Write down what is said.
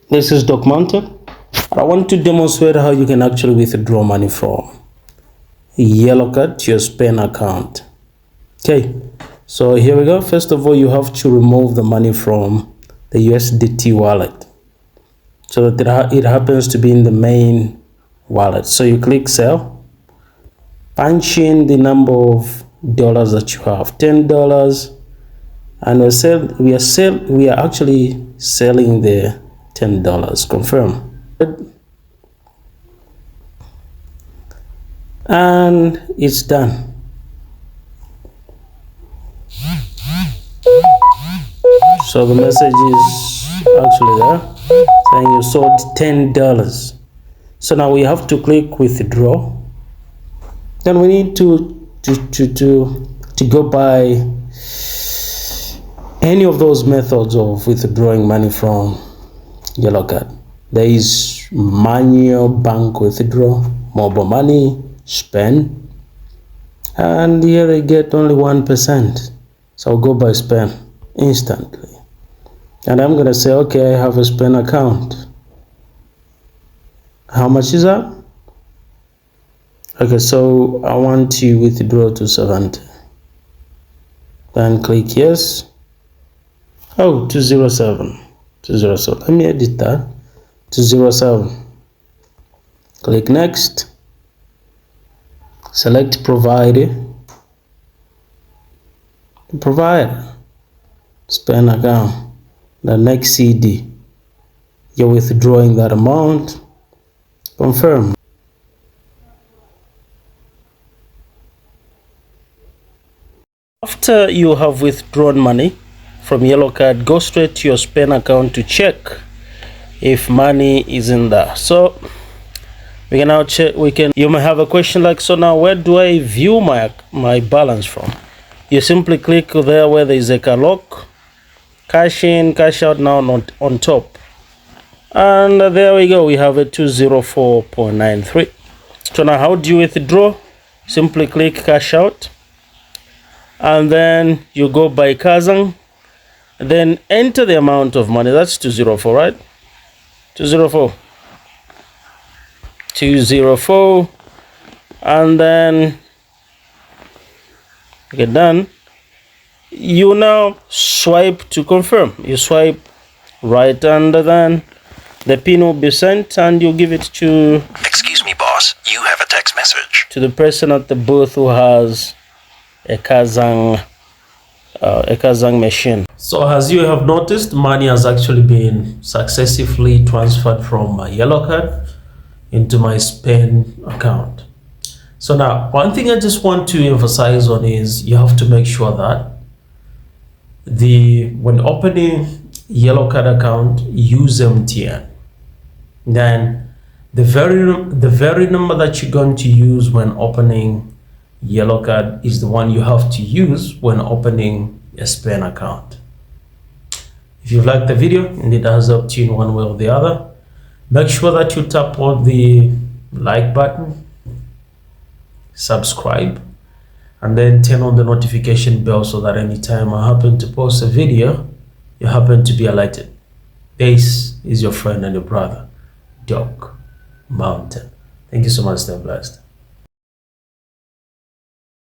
This is Doc Mountain. I want to demonstrate how you can actually withdraw money from Yellow Card to your Spenny account. Okay, so here we go. First of all, you have to remove the money from the USDT wallet so that it happens to be in the main wallet. So you click sell, punch in the number of dollars that you have, $10, and we are actually selling the $10. Confirm. And it's done. So the message is actually there saying you sold $10. So now we have to click withdraw. Then we need to go by any of those methods of withdrawing money from Yellow Card. There is manual bank withdraw, mobile money, spend, and here they get only 1%. So I'll go by spend instantly, and I'm gonna say, okay, I have a spend account. How much is that? Okay, so I want to withdraw to 70. Then click yes. Oh, 207. Let me edit that. 207. Click next. Select provider. Spend account. The next CD. You're withdrawing that amount. Confirm. After you have withdrawn money from Yellow Card, go straight to your Spenny account to check if money is in there. So we can now check. You may have a question like, so now where do I view my balance from? You simply click there where there is a lock, cash in, cash out now on top, and there we go. We have a 204.93. So now how do you withdraw? Simply click cash out, and then you go by Kazan, then enter the amount of money. That's 204, right? 204, and then get done. You now swipe to confirm. You swipe right, and then the pin will be sent, and you give it to, excuse me boss, you have a text message, to the person at the booth who has a Kazan machine. So as you have noticed, money has actually been successfully transferred from my Yellow Card into my Spenny account. So now one thing I just want to emphasize on is you have to make sure that when opening Yellow Card account, use MTN. Then the very number that you're going to use when opening Yellow Card is the one you have to use when opening a Spenny account. If you've liked the video and it has helped you in one way or the other, make sure that you tap on the like button, subscribe, and then turn on the notification bell so that anytime I happen to post a video, you happen to be alerted. This is your friend and your brother, Doc Mountain. Thank you so much. Stay blessed.